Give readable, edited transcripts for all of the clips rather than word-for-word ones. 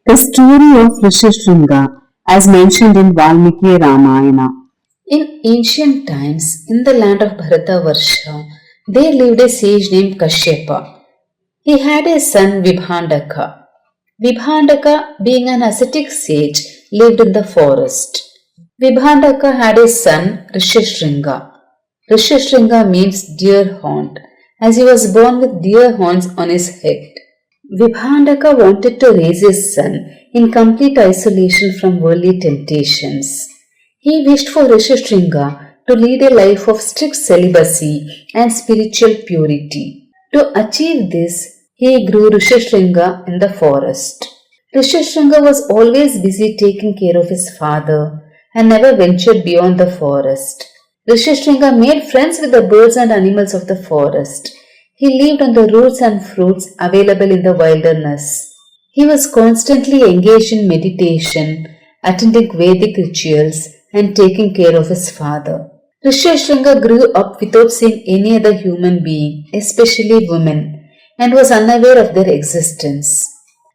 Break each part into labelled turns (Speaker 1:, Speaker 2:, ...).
Speaker 1: The story of Rishyasringa, as mentioned in Valmiki Ramayana.
Speaker 2: In ancient times, in the land of Bharata, there lived a sage named Kashyapa. He had a son Vibhandaka. Vibhandaka, being an ascetic sage, lived in the forest. Vibhandaka had a son Rishyasringa. Rishyasringa means deer haunt, as he was born with deer horns on his head. Vibhandaka wanted to raise his son in complete isolation from worldly temptations. He wished for Rishyasringa to lead a life of strict celibacy and spiritual purity. To achieve this, he grew Rishyasringa in the forest. Rishyasringa was always busy taking care of his father and never ventured beyond the forest. Rishyasringa made friends with the birds and animals of the forest. He lived on the roots and fruits available in the wilderness. He was constantly engaged in meditation, attending Vedic rituals, and taking care of his father. Rishyasringa grew up without seeing any other human being, especially women, and was unaware of their existence.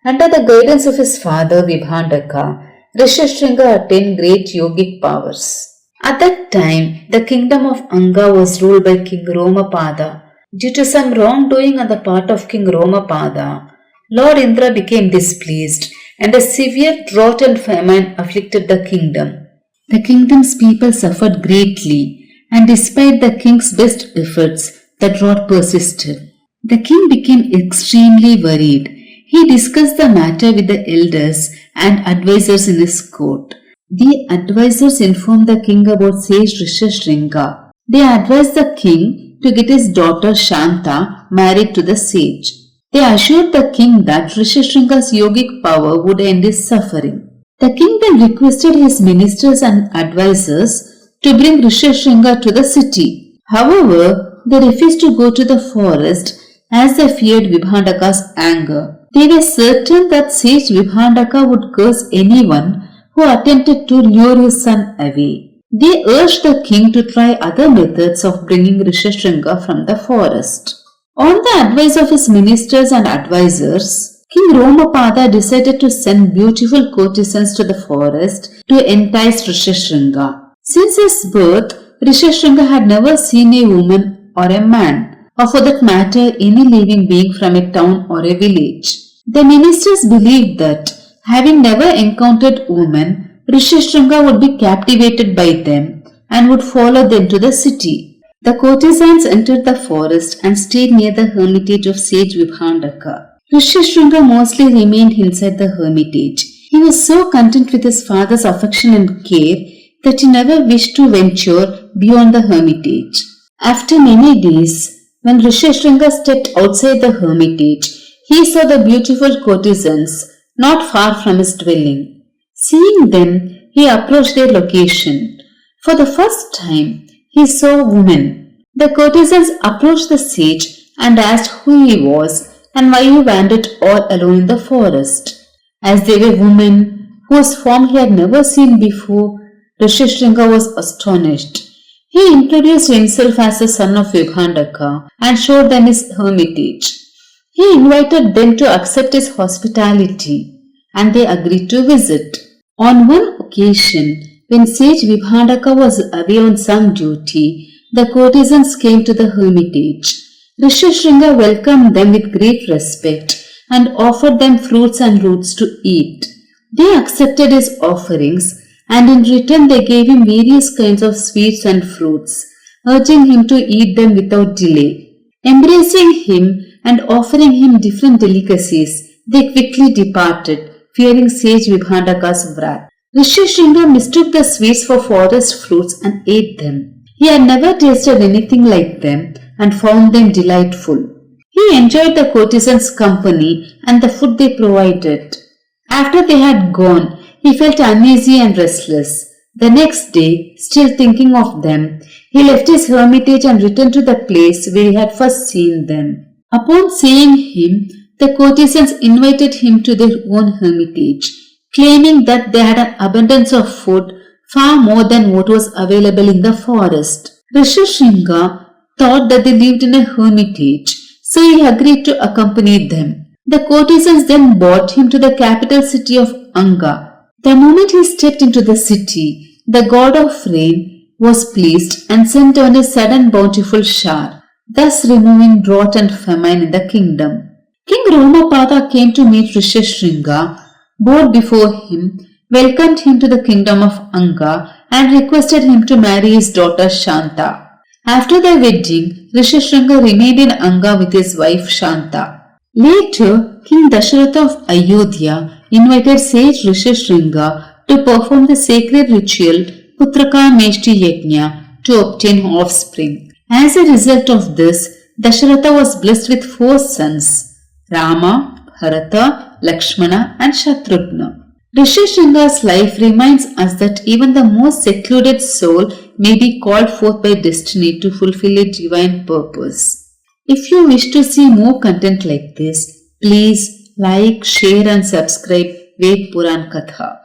Speaker 2: Under the guidance of his father Vibhandaka, Rishyasringa attained great yogic powers. At that time, the kingdom of Anga was ruled by King Romapada. Due to some wrongdoing on the part of King Romapada, Lord Indra became displeased and a severe drought and famine afflicted the kingdom. The kingdom's people suffered greatly, and despite the king's best efforts, the drought persisted. The king became extremely worried. He discussed the matter with the elders and advisors in his court. The advisors informed the king about sage Rishyasringa. They advised the king to get his daughter Shanta married to the sage. They assured the king that Rishyasringa's yogic power would end his suffering. The king then requested his ministers and advisors to bring Rishyasringa to the city. However, they refused to go to the forest as they feared Vibhandaka's anger. They were certain that sage Vibhandaka would curse anyone who attempted to lure his son away. They urged the king to try other methods of bringing Rishyasringa from the forest. On the advice of his ministers and advisors, King Romapada decided to send beautiful courtesans to the forest to entice Rishyasringa. Since his birth, Rishyasringa had never seen a woman or a man, or for that matter any living being from a town or a village. The ministers believed that, having never encountered women, Rishyasringa would be captivated by them and would follow them to the city. The courtesans entered the forest and stayed near the hermitage of sage Vibhandaka. Rishyasringa mostly remained inside the hermitage. He was so content with his father's affection and care that he never wished to venture beyond the hermitage. After many days, when Rishyasringa stepped outside the hermitage, he saw the beautiful courtesans not far from his dwelling. Seeing them, he approached their location. For the first time, he saw a woman. The courtesans approached the sage and asked who he was and why he wandered all alone in the forest. As they were women whose form he had never seen before, Rishyasringa was astonished. He introduced himself as the son of Vibhandaka and showed them his hermitage. He invited them to accept his hospitality, and they agreed to visit. On one occasion, when sage Vibhandaka was away on some duty, the courtesans came to the hermitage. Rishyasringa welcomed them with great respect and offered them fruits and roots to eat. They accepted his offerings, and in return they gave him various kinds of sweets and fruits, urging him to eat them without delay. Embracing him and offering him different delicacies, they quickly departed, fearing sage Vibhandaka's wrath. Rishyasringa mistook the sweets for forest fruits and ate them. He had never tasted anything like them and found them delightful. He enjoyed the courtesans' company and the food they provided. After they had gone, he felt uneasy and restless. The next day, still thinking of them, he left his hermitage and returned to the place where he had first seen them. Upon seeing him, the courtesans invited him to their own hermitage, claiming that they had an abundance of food far more than what was available in the forest. Rishyasringa thought that they lived in a hermitage, so he agreed to accompany them. The courtesans then brought him to the capital city of Anga. The moment he stepped into the city, the god of rain was pleased and sent down a sudden bountiful shower, thus removing drought and famine in the kingdom. King Ramapada came to meet Rishyasringa, bowed before him, welcomed him to the kingdom of Anga, and requested him to marry his daughter Shanta. After their wedding, Rishyasringa remained in Anga with his wife Shanta. Later, King Dasharatha of Ayodhya invited sage Rishyasringa to perform the sacred ritual Putrakameshti Yajna to obtain offspring. As a result of this, Dasharatha was blessed with 4 sons, Rama, Bharata, Lakshmana and Shatrughna. Rishyasringa's life reminds us that even the most secluded soul may be called forth by destiny to fulfill a divine purpose. If you wish to see more content like this, please like, share and subscribe Ved Puran Katha.